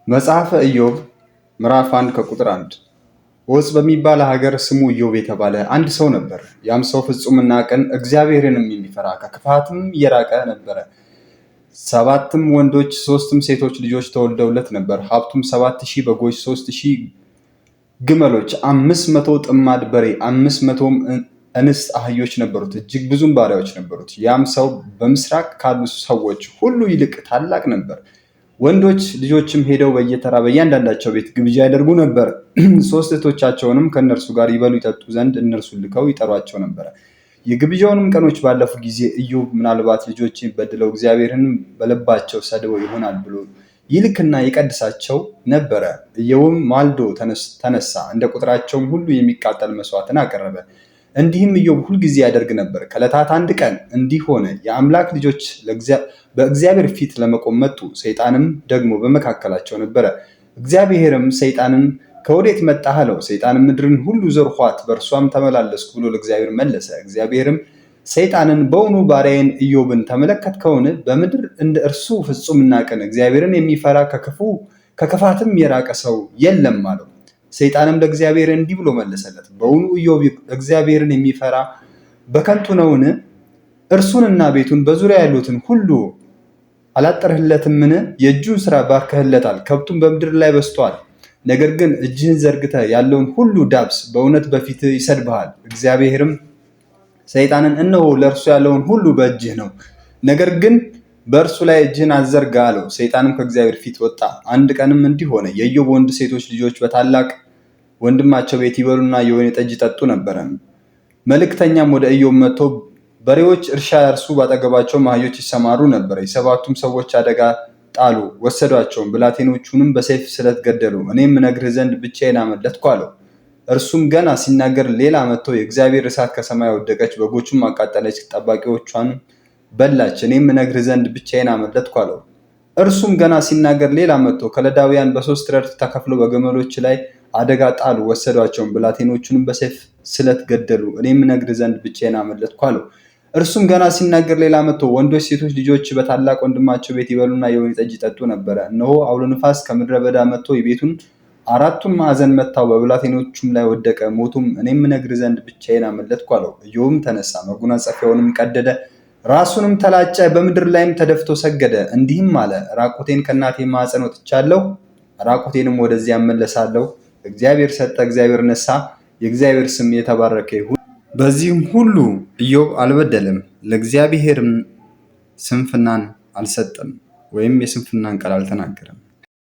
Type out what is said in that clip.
መጽሐፈ ኢዮብ ምዕራፍ 1 ከቁጥር 1 ዖፅ በሚባል ሀገር ስሙ ኢዮብ የተባለ አንድ ሰው ነበር። ያም ሰው ፍጹምና ቅን እግዚአብሔርንም የሚፈራ ከክፋትም የራቀ ነበረ። 7 ወንዶች 3 ሴቶች ልጆች ተወልደውለት ነበር። ሀብቱም 7,000 በጎች፣ 3,000 ግመሎች፣ 500 ጥማድ በሬ፣ 500 እንስት አህዮች ነበሩት። እጅግ ብዙም ባሪያዎች ነበሩት። ያም ሰው በምስራቅ ካሉ ሰዎች ሁሉ ይልቅ ታላቅ ነበር። ወንዶች ልጆችም ሄደው በየተራ በእያንዳንዳቸው ቤት ግብዣ ያደርጉ ነበር። 3 እህቶቻቸውንም ከእነርሱ ጋር ይበሉ ይጠጡ ዘንድ እነርሱን ልከው ይጠሯቸው ነበረ። የግብዣውንም ቀኖች ባለፉ ጊዜ ኢዮብ ምናልባት ልጆችን በድለው እግዚአብሔርን በልባቸው ሰድበው ይሆናል ብሎ ይልክና ይቀድሳቸው ነበረ። ኢዮብም ማልዶ ተነሳ፣ እንደ ቁጥራቸውም ሁሉ የሚቃጠል መስዋዕትን አቀረበ። እንዲህም ኢዮብ ሁልጊዜ ያደርግ ነበር። ከዕለታት አንድ ቀን እንዲህ ሆነ፣ የአምላክ ልጆች በእግዚአብሔር ፊት ለመቆም መጡ። ሰይጣንም ደግሞ በመካከላቸው ነበረ። እግዚአብሔርም ሰይጣንን ከወዴት መጣህ አለው። ሰይጣንም ምድርን ሁሉ ዞርኋት፣ በእርሷም ተመላለስኩ ብሎ ለእግዚአብሔር መለሰ። እግዚአብሔርም ሰይጣንን በውኑ ባሪያዬን ኢዮብን ተመለከትከውን? በምድር እንደ እርሱ ፍጹምና ቅን እግዚአብሔርን የሚፈራ ከክፋትም የራቀ ሰው የለም አለው። ሰይጣንም ለእግዚአብሔር እንዲህ ብሎ መለሰለት፣ በውኑ ኢዮብ እግዚአብሔርን የሚፈራ በከንቱ ነውን? እርሱንና ቤቱን በዙሪያ ያሉትን ሁሉ አላጠርህለትምን? የእጁን ስራ ባርከህለታል፣ ከብቱን በምድር ላይ በዝቷል። ነገር ግን እጅህን ዘርግተህ ያለውን ሁሉ ዳብስ፣ በእውነት በፊትህ ይሰድብሃል። እግዚአብሔርም ሰይጣንን እነሆ ለእርሱ ያለውን ሁሉ በእጅህ ነው፣ ነገር ግን በእርሱ ላይ እጅህን አትዘርጋ አለው። ሰይጣንም ከእግዚአብሔር ፊት ወጣ። አንድ ቀንም እንዲህ ሆነ፣ የኢዮብ ወንድ ሴቶች ልጆች በታላቅ ወንድማቸው ቤት ይበሉና የወይን ጠጅ ይጠጡ ነበረ። መልእክተኛም ወደ ኢዮብ መጥቶ በሬዎች እርሻ ያርሱ፣ ባጠገባቸውም አህዮች ይሰማሩ ነበር። የ7ቱም ሰዎች አደጋ ጣሉ፣ ወሰዷቸውም፣ ብላቴኖቹንም በሰይፍ ስለት ገደሉ። እኔም እነግርህ ዘንድ ብቻዬን አመለጥኩ አለው። እርሱም ገና ሲናገር ሌላ መጥቶ የእግዚአብሔር እሳት ከሰማይ ወደቀች፣ በጎቹም አቃጠለች፣ ጠባቂዎቿን በላች። እኔም እነግርህ ዘንድ ብቻዬን አመለጥኩ አለው። እርሱም ገና ሲናገር ሌላ መጥቶ ከለዳውያን በ3 ረድፍ ተከፍለው በግመሎች ላይ አደጋ ጣሉ፣ ወሰዷቸውም፣ ብላቴኖቹንም በሰይፍ ስለት ገደሉ። እኔም እነግርህ ዘንድ ብቻዬን አመለጥኩ አለው። እርሱም ገና ሲናገር ሌላ መጥቶ ወንዶች ሴቶች ልጆች በታላቅ ወንድማቸው ቤት ይበሉና የወይን ጠጅ ይጠጡ ነበረ። እነሆ አውሎ ነፋስ ከምድረ በዳ መጥቶ የቤቱን 4ቱን ማዕዘን መታው፣ በብላቴኖቹም ላይ ወደቀ፣ ሞቱም። እኔም እነግርህ ዘንድ ብቻዬን አመለጥኩ አለው። ኢዮብም ተነሳ፣ መጎናጸፊያውንም ቀደደ፣ ራሱንም ተላጨ፣ በምድር ላይም ተደፍቶ ሰገደ። እንዲህም አለ፣ ራቁቴን ከእናቴ ማዕፀን ወጥቻለሁ፣ ራቁቴንም ወደዚያ እመለሳለሁ። እግዚአብሔር ሰጠ፣ እግዚአብሔር ነሳ፣ የእግዚአብሔር ስም የተባረከ ይሁን። በዚህም ሁሉ ኢዮብ አልበደለም፣ ለእግዚአብሔርም ስንፍናን አልሰጠም፣ ወይም የስንፍናን ቃል አልተናገረም።